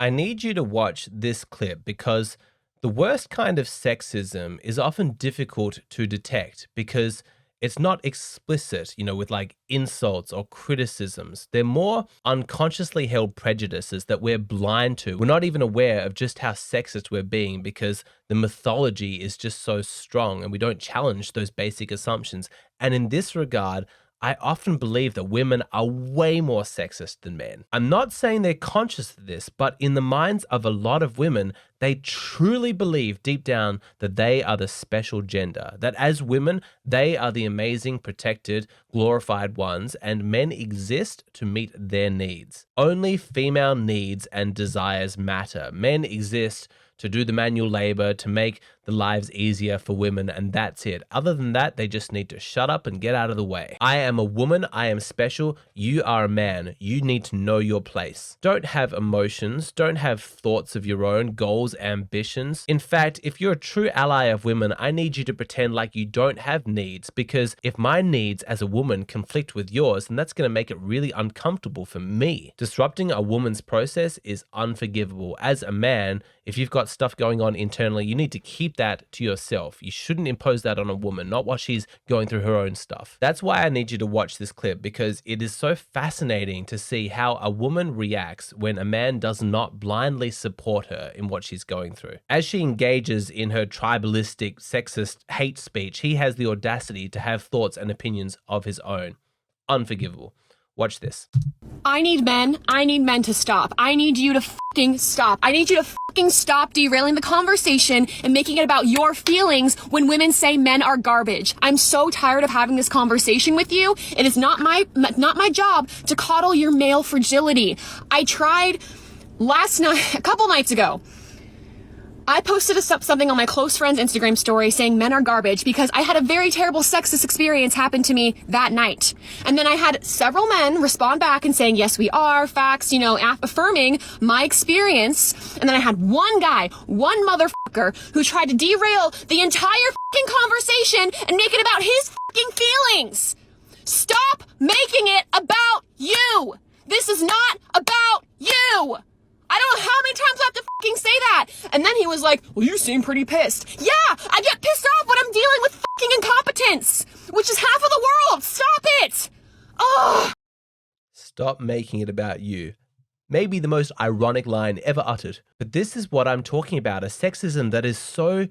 I need you to watch this clip because the worst kind of sexism is often difficult to detect because it's not explicit, with like insults or criticisms. They're more unconsciously held prejudices that we're blind to. We're not even aware of just how sexist we're being because the mythology is just so strong and we don't challenge those basic assumptions. And in this regard, I often believe that women are way more sexist than men. I'm not saying they're conscious of this, but in the minds of a lot of women, they truly believe deep down that they are the special gender, that as women, they are the amazing, protected, glorified ones, and men exist to meet their needs. Only female needs and desires matter. Men exist to do the manual labor, to make the lives easier for women, and that's it. Other than that, they just need to shut up and get out of the way. I am a woman, I am special, you are a man. You need to know your place. Don't have emotions, don't have thoughts of your own, goals, ambitions. In fact, if you're a true ally of women, I need you to pretend like you don't have needs, because if my needs as a woman conflict with yours, then that's going to make it really uncomfortable for me. Disrupting a woman's process is unforgivable. As a man, if you've got stuff going on internally, you need to keep that to yourself. You shouldn't impose that on a woman, not while she's going through her own stuff. That's why I need you to watch this clip, because it is so fascinating to see how a woman reacts when a man does not blindly support her in what she's going through. As she engages in her tribalistic, sexist hate speech, he has the audacity to have thoughts and opinions of his own. Unforgivable. Watch this. I need men to stop. I need you to fucking stop. I need you to fucking stop derailing the conversation and making it about your feelings when women say men are garbage. I'm so tired of having this conversation with you. It is not my job to coddle your male fragility. I tried last night, a couple nights ago. I posted something on my close friend's Instagram story saying men are garbage because I had a very terrible sexist experience happen to me that night. And then I had several men respond back and saying, yes, we are, facts, affirming my experience. And then I had one guy, one motherfucker who tried to derail the entire fucking conversation and make it about his fucking feelings. Stop making it about you. This is not about you. I don't know how many times I have to fucking say that. And then he was like, well, you seem pretty pissed. Yeah, I get pissed off when I'm dealing with fucking incompetence, which is half of the world. Stop it. Ugh. Stop making it about you. Maybe the most ironic line ever uttered. But this is what I'm talking about, a sexism that is so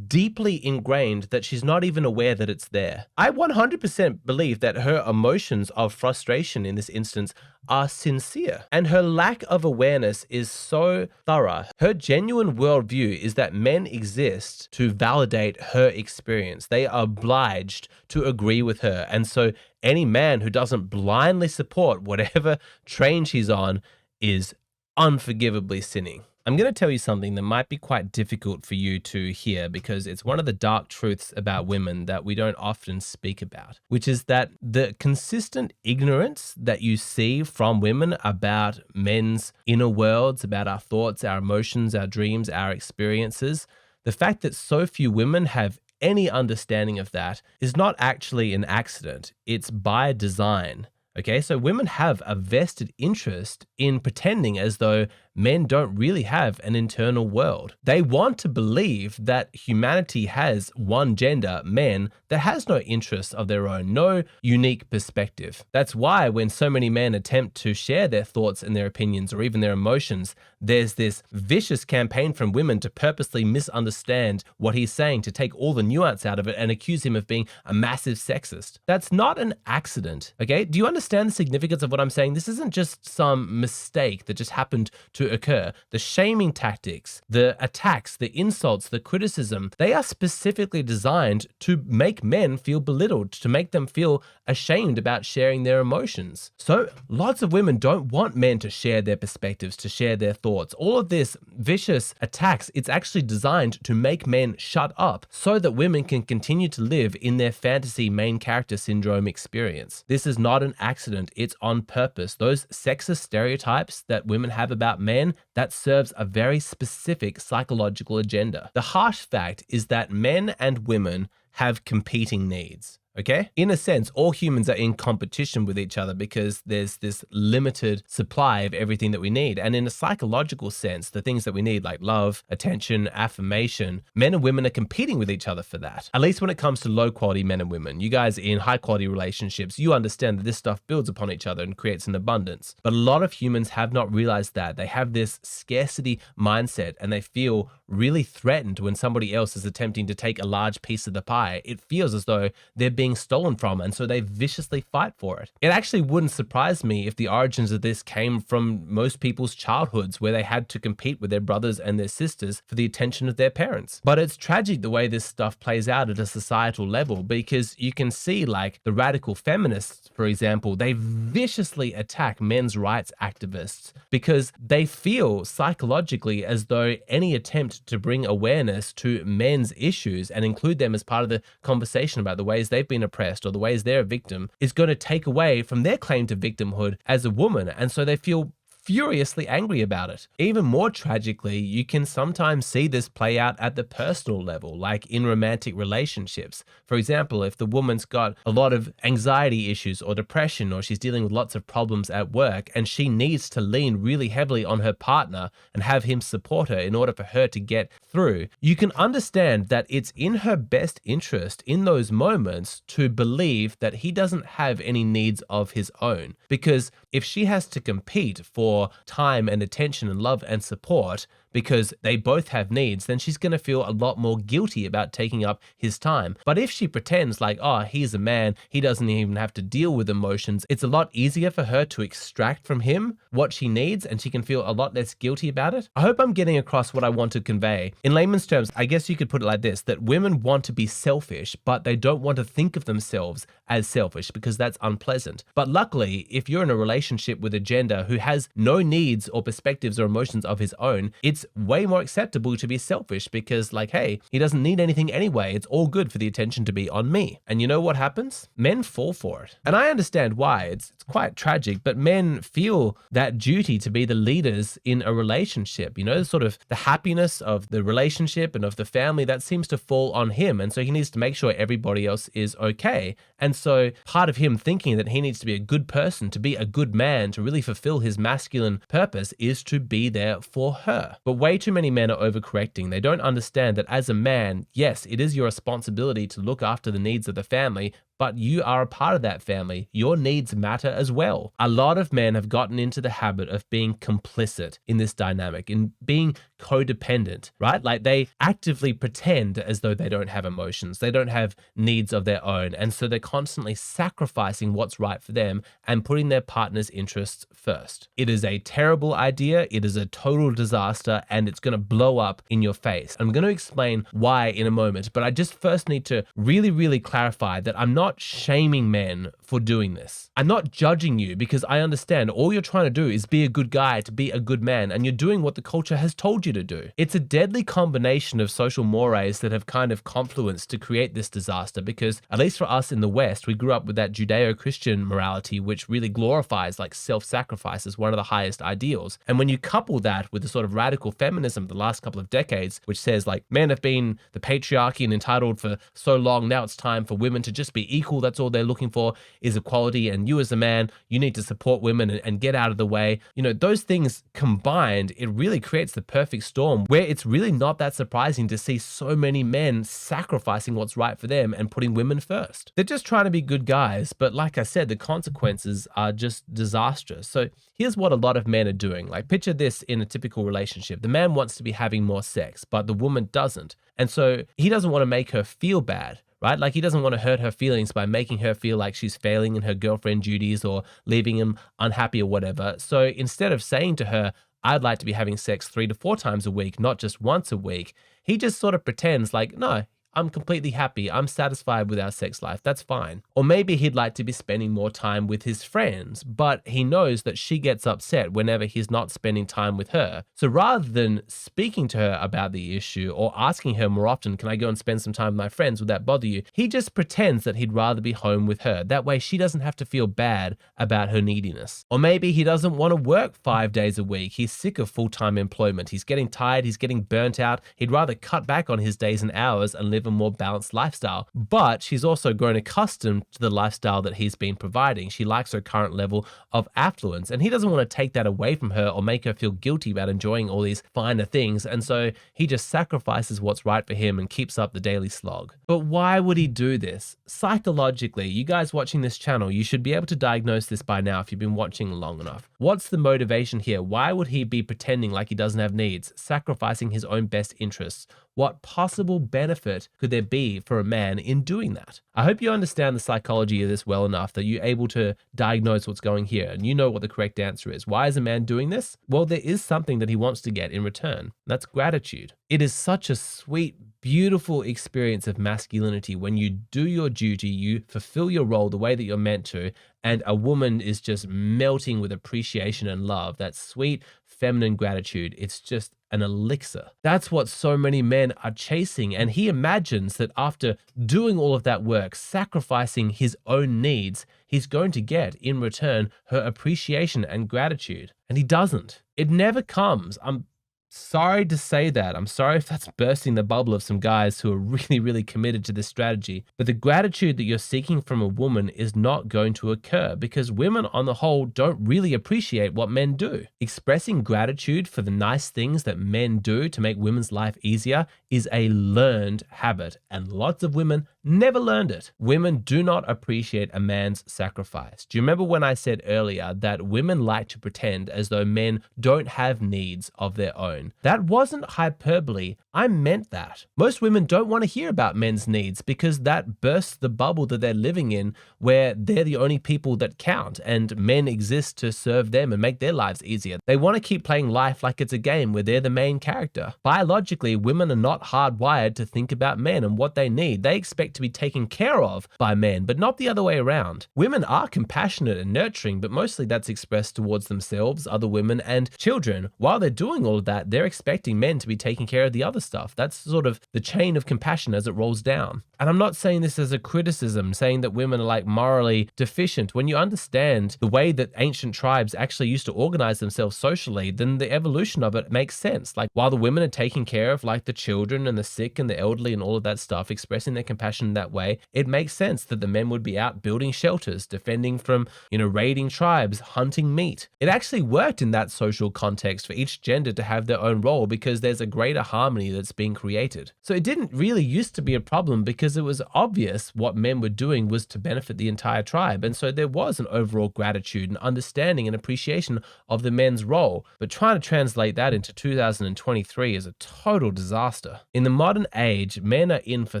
deeply ingrained that she's not even aware that it's there. I 100% believe that her emotions of frustration in this instance are sincere, and her lack of awareness is so thorough. Her genuine worldview is that men exist to validate her experience. They are obliged to agree with her, and so any man who doesn't blindly support whatever train she's on is unforgivably sinning. I'm going to tell you something that might be quite difficult for you to hear because it's one of the dark truths about women that we don't often speak about, which is that the consistent ignorance that you see from women about men's inner worlds, about our thoughts, our emotions, our dreams, our experiences, the fact that so few women have any understanding of that is not actually an accident. It's by design. Okay, so women have a vested interest in pretending as though men don't really have an internal world. They want to believe that humanity has one gender, men, that has no interests of their own, no unique perspective. That's why when so many men attempt to share their thoughts and their opinions or even their emotions, there's this vicious campaign from women to purposely misunderstand what he's saying, to take all the nuance out of it and accuse him of being a massive sexist. That's not an accident, okay? Do you understand the significance of what I'm saying? This isn't just some mistake that just happened to occur. The shaming tactics, the attacks, the insults, the criticism, they are specifically designed to make men feel belittled, to make them feel ashamed about sharing their emotions. So lots of women don't want men to share their perspectives, to share their thoughts. All of this vicious attacks, it's actually designed to make men shut up so that women can continue to live in their fantasy main character syndrome experience. This is not an accident, it's on purpose. Those sexist stereotypes that women have about men, that serves a very specific psychological agenda. The harsh fact is that men and women have competing needs. Okay? In a sense, all humans are in competition with each other because there's this limited supply of everything that we need. And in a psychological sense, the things that we need like love, attention, affirmation, men and women are competing with each other for that. At least when it comes to low quality men and women. You guys in high quality relationships, you understand that this stuff builds upon each other and creates an abundance. But a lot of humans have not realized that. They have this scarcity mindset and they feel really threatened when somebody else is attempting to take a large piece of the pie. It feels as though they're being stolen from, and so they viciously fight for it. It actually wouldn't surprise me if the origins of this came from most people's childhoods where they had to compete with their brothers and their sisters for the attention of their parents. But it's tragic the way this stuff plays out at a societal level, because you can see like the radical feminists, for example, they viciously attack men's rights activists because they feel psychologically as though any attempt to bring awareness to men's issues and include them as part of the conversation about the ways they've been oppressed or the ways they're a victim is going to take away from their claim to victimhood as a woman. And so they feel furiously angry about it. Even more tragically, you can sometimes see this play out at the personal level, like in romantic relationships. For example, if the woman's got a lot of anxiety issues or depression, or she's dealing with lots of problems at work, and she needs to lean really heavily on her partner and have him support her in order for her to get through, you can understand that it's in her best interest in those moments to believe that he doesn't have any needs of his own. Because if she has to compete for time and attention and love and support because they both have needs, then she's going to feel a lot more guilty about taking up his time. But if she pretends like, oh, he's a man, he doesn't even have to deal with emotions, it's a lot easier for her to extract from him what she needs, and she can feel a lot less guilty about it. I hope I'm getting across what I want to convey. In layman's terms, I guess you could put it like this, that women want to be selfish, but they don't want to think of themselves as selfish because that's unpleasant. But luckily, if you're in a relationship with a gender who has no needs or perspectives or emotions of his own, it's way more acceptable to be selfish because, like, hey, he doesn't need anything anyway. It's all good for the attention to be on me. And you know what happens? Men fall for it. And I understand why. It's quite tragic, but men feel that duty to be the leaders in a relationship. You know, sort of the happiness of the relationship and of the family, that seems to fall on him. And so he needs to make sure everybody else is okay. And so part of him thinking that he needs to be a good person, to be a good man, to really fulfill his masculine purpose is to be there for her. But way too many men are overcorrecting. They don't understand that as a man, yes, it is your responsibility to look after the needs of the family, but you are a part of that family. Your needs matter as well. A lot of men have gotten into the habit of being complicit in this dynamic, in being codependent, right? Like they actively pretend as though they don't have emotions, they don't have needs of their own. And so they're constantly sacrificing what's right for them and putting their partner's interests first. It is a terrible idea. It is a total disaster, and it's going to blow up in your face. I'm going to explain why in a moment, but I just first need to really clarify that I'm not shaming men for doing this. I'm not judging you because I understand all you're trying to do is be a good guy, to be a good man, and you're doing what the culture has told you to do. It's a deadly combination of social mores that have kind of confluenced to create this disaster because, at least for us in the West, we grew up with that Judeo-Christian morality which really glorifies like self-sacrifice as one of the highest ideals. And when you couple that with the sort of radical feminism of the last couple of decades, which says like men have been the patriarchy and entitled for so long, now it's time for women to just be equal, that's all they're looking for is equality, and you as a man, you need to support women and get out of the way. You know, those things combined, it really creates the perfect storm where it's really not that surprising to see so many men sacrificing what's right for them and putting women first. They're just trying to be good guys, but like I said, the consequences are just disastrous. So here's what a lot of men are doing. Like picture this in a typical relationship. The man wants to be having more sex, but the woman doesn't. And so he doesn't want to make her feel bad, right? Like he doesn't want to hurt her feelings by making her feel like she's failing in her girlfriend duties or leaving him unhappy or whatever. So instead of saying to her, I'd like to be having sex 3 to 4 times a week, not just once a week, he just sort of pretends like, no, I'm completely happy. I'm satisfied with our sex life. That's fine. Or maybe he'd like to be spending more time with his friends, but he knows that she gets upset whenever he's not spending time with her. So rather than speaking to her about the issue or asking her more often, can I go and spend some time with my friends? Would that bother you? He just pretends that he'd rather be home with her. That way she doesn't have to feel bad about her neediness. Or maybe he doesn't want to work 5 days a week. He's sick of full-time employment. He's getting tired. He's getting burnt out. He'd rather cut back on his days and hours and live live a more balanced lifestyle. But she's also grown accustomed to the lifestyle that he's been providing. She likes her current level of affluence, and he doesn't want to take that away from her or make her feel guilty about enjoying all these finer things. And so he just sacrifices what's right for him and keeps up the daily slog. But why would he do this? Psychologically, you guys watching this channel, you should be able to diagnose this by now if you've been watching long enough. What's the motivation here? Why would he be pretending like he doesn't have needs, sacrificing his own best interests? What possible benefit could there be for a man in doing that? I hope you understand the psychology of this well enough that you're able to diagnose what's going here and you know what the correct answer is. Why is a man doing this? Well, there is something that he wants to get in return. That's gratitude. It is such a sweet, beautiful experience of masculinity when you do your duty, you fulfill your role the way that you're meant to, and a woman is just melting with appreciation and love. That sweet feminine gratitude. It's just an elixir. That's what so many men are chasing. And he imagines that after doing all of that work, sacrificing his own needs, he's going to get in return her appreciation and gratitude. And he doesn't. It never comes. I'm sorry to say that. I'm sorry if that's bursting the bubble of some guys who are really, really committed to this strategy. But the gratitude that you're seeking from a woman is not going to occur because women on the whole don't really appreciate what men do. Expressing gratitude for the nice things that men do to make women's life easier is a learned habit, and lots of women never learned it. Women do not appreciate a man's sacrifice. Do you remember when I said earlier that women like to pretend as though men don't have needs of their own? That wasn't hyperbole. I meant that. Most women don't want to hear about men's needs because that bursts the bubble that they're living in where they're the only people that count and men exist to serve them and make their lives easier. They want to keep playing life like it's a game where they're the main character. Biologically, women are not hardwired to think about men and what they need. They expect to be taken care of by men, but not the other way around. Women are compassionate and nurturing, but mostly that's expressed towards themselves, other women, and children. While they're doing all of that, they're expecting men to be taking care of the other stuff. That's sort of the chain of compassion as it rolls down. And I'm not saying this as a criticism, saying that women are like morally deficient. When you understand the way that ancient tribes actually used to organize themselves socially, then the evolution of it makes sense. Like while the women are taking care of like the children and the sick and the elderly and all of that stuff, expressing their compassion in that way, it makes sense that the men would be out building shelters, defending from, raiding tribes, hunting meat. It actually worked in that social context for each gender to have their own role because there's a greater harmony that's being created. So it didn't really used to be a problem because it was obvious what men were doing was to benefit the entire tribe. And so there was an overall gratitude and understanding and appreciation of the men's role. But trying to translate that into 2023 is a total disaster. In the modern age, men are in for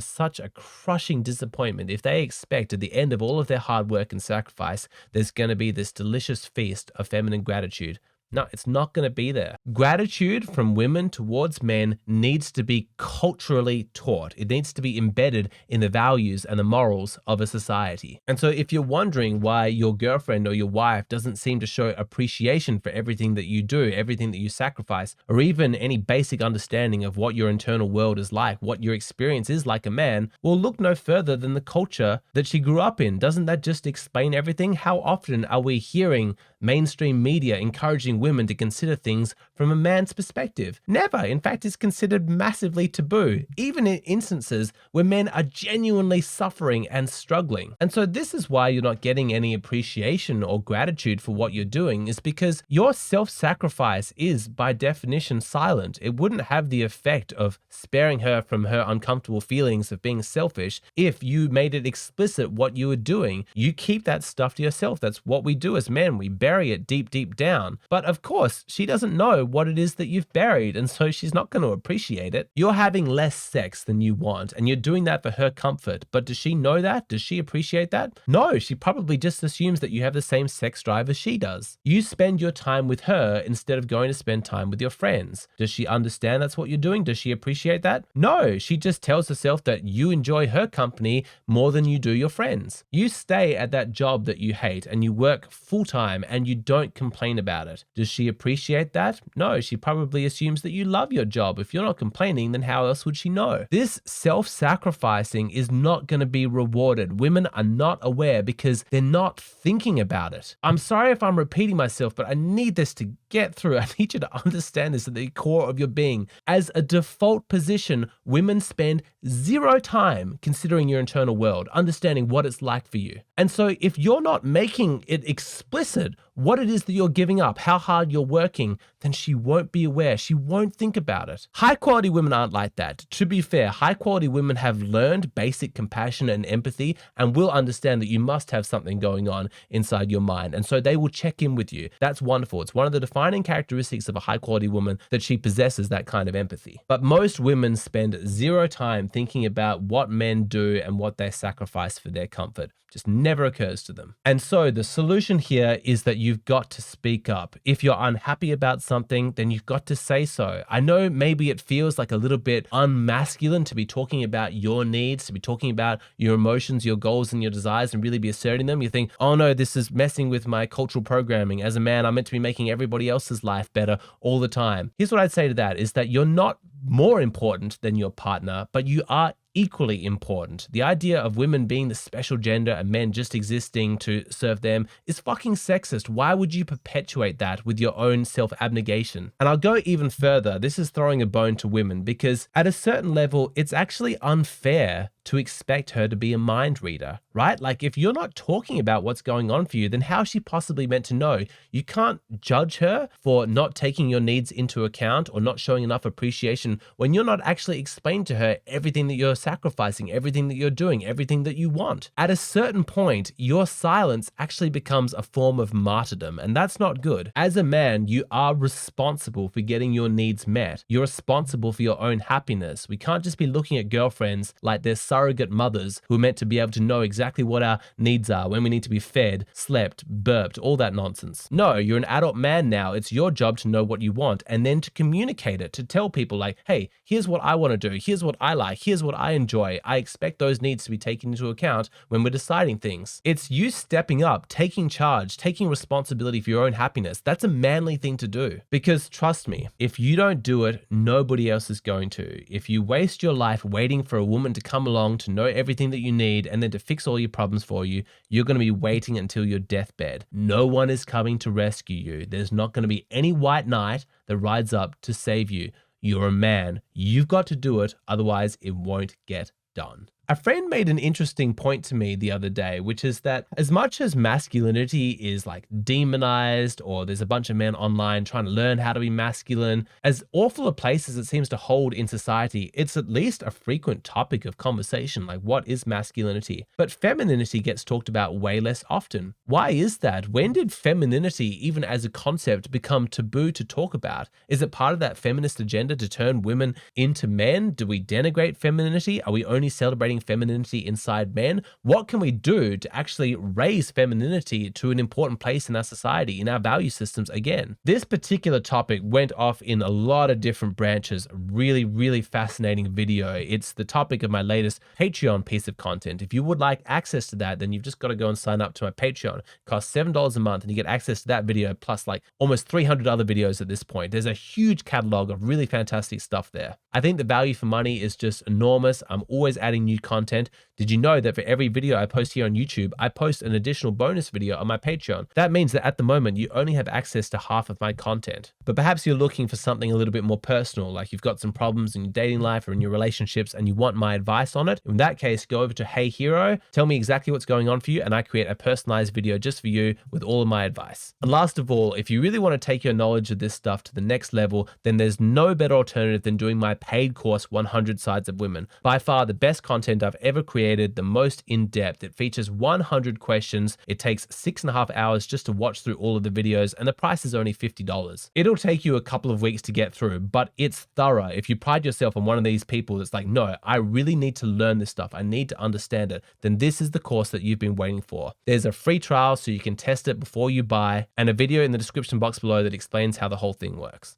such a crushing disappointment if they expect at the end of all of their hard work and sacrifice, there's going to be this delicious feast of feminine gratitude. No, it's not going to be there. Gratitude from women towards men needs to be culturally taught. It needs to be embedded in the values and the morals of a society. And so if you're wondering why your girlfriend or your wife doesn't seem to show appreciation for everything that you do, everything that you sacrifice, or even any basic understanding of what your internal world is like, what your experience is like a man, well, look no further than the culture that she grew up in. Doesn't that just explain everything? How often are we hearing mainstream media encouraging women to consider things from a man's perspective? Never. In fact, it's considered massively taboo, even in instances where men are genuinely suffering and struggling. And so this is why you're not getting any appreciation or gratitude for what you're doing, is because your self-sacrifice is by definition silent. It wouldn't have the effect of sparing her from her uncomfortable feelings of being selfish if you made it explicit what you were doing. You keep that stuff to yourself. That's what we do as men. We bury it deep, deep down. But of course, she doesn't know what it is that you've buried, and so she's not going to appreciate it. You're having less sex than you want, and you're doing that for her comfort. But does she know that? Does she appreciate that? No, she probably just assumes that you have the same sex drive as she does. You spend your time with her instead of going to spend time with your friends. Does she understand that's what you're doing? Does she appreciate that? No, she just tells herself that you enjoy her company more than you do your friends. You stay at that job that you hate, and you work full time, and and you don't complain about it. Does she appreciate that? No, she probably assumes that you love your job. If you're not complaining, then how else would she know? This self-sacrificing is not going to be rewarded. Women are not aware because they're not thinking about it. I'm sorry if I'm repeating myself, but I need this to get through. I need you to understand this at the core of your being. As a default position, women spend zero time considering your internal world, understanding what it's like for you. And so if you're not making it explicit what it is that you're giving up, how hard you're working, then she won't be aware. She won't think about it. High quality women aren't like that. To be fair, high quality women have learned basic compassion and empathy and will understand that you must have something going on inside your mind. And so they will check in with you. That's wonderful. It's one of the defining characteristics of a high quality woman that she possesses that kind of empathy. But most women spend zero time thinking about what men do and what they sacrifice for their comfort. Just never occurs to them. And so the solution here is that you've got to speak up. If you're unhappy about something, then you've got to say so. I know maybe it feels like a little bit unmasculine to be talking about your needs, to be talking about your emotions, your goals, and your desires, and really be asserting them. You think, oh no, this is messing with my cultural programming. As a man, I'm meant to be making everybody else's life better all the time. Here's what I'd say to that is that you're not more important than your partner, but you are equally important. The idea of women being the special gender and men just existing to serve them is fucking sexist. Why would you perpetuate that with your own self-abnegation? And I'll go even further. This is throwing a bone to women because at a certain level, it's actually unfair to expect her to be a mind reader, right? Like if you're not talking about what's going on for you, then how is she possibly meant to know? You can't judge her for not taking your needs into account or not showing enough appreciation when you're not actually explaining to her everything that you're sacrificing, everything that you're doing, everything that you want. At a certain point, your silence actually becomes a form of martyrdom, and that's not good. As a man, you are responsible for getting your needs met. You're responsible for your own happiness. We can't just be looking at girlfriends like they're surrogate mothers who are meant to be able to know exactly what our needs are, when we need to be fed, slept, burped, all that nonsense. No, you're an adult man now. It's your job to know what you want and then to communicate it, to tell people like, hey, here's what I want to do. Here's what I like. Here's what I enjoy. I expect those needs to be taken into account when we're deciding things. It's you stepping up, taking charge, taking responsibility for your own happiness. That's a manly thing to do. Because trust me, if you don't do it, nobody else is going to. If you waste your life waiting for a woman to come along to know everything that you need and then to fix all your problems for you, you're going to be waiting until your deathbed. No one is coming to rescue you. There's not going to be any white knight that rides up to save you. You're a man. You've got to do it. Otherwise, it won't get done. A friend made an interesting point to me the other day, which is that as much as masculinity is like demonized, or there's a bunch of men online trying to learn how to be masculine, as awful a place as it seems to hold in society, it's at least a frequent topic of conversation, like what is masculinity? But femininity gets talked about way less often. Why is that? When did femininity, even as a concept, become taboo to talk about? Is it part of that feminist agenda to turn women into men? Do we denigrate femininity? Are we only celebrating femininity inside men? What can we do to actually raise femininity to an important place in our society, in our value systems again? This particular topic went off in a lot of different branches. Really, really fascinating video. It's the topic of my latest Patreon piece of content. If you would like access to that, then you've just got to go and sign up to my Patreon. It costs $7 a month and you get access to that video plus like almost 300 other videos at this point. There's a huge catalog of really fantastic stuff there. I think the value for money is just enormous. I'm always adding new content. Did you know that for every video I post here on YouTube, I post an additional bonus video on my Patreon? That means that at the moment, you only have access to half of my content. But perhaps you're looking for something a little bit more personal, like you've got some problems in your dating life or in your relationships and you want my advice on it. In that case, go over to Hey Hero, tell me exactly what's going on for you, and I create a personalized video just for you with all of my advice. And last of all, if you really want to take your knowledge of this stuff to the next level, then there's no better alternative than doing my paid course, 100 Sides of Women. By far the best content I've ever created, the most in-depth. It features 100 questions. It takes 6.5 hours just to watch through all of the videos, and the price is only $50. It'll take you a couple of weeks to get through, but it's thorough. If you pride yourself on one of these people that's like, no, I really need to learn this stuff, I need to understand it, then this is the course that you've been waiting for. There's a free trial so you can test it before you buy, and a video in the description box below that explains how the whole thing works.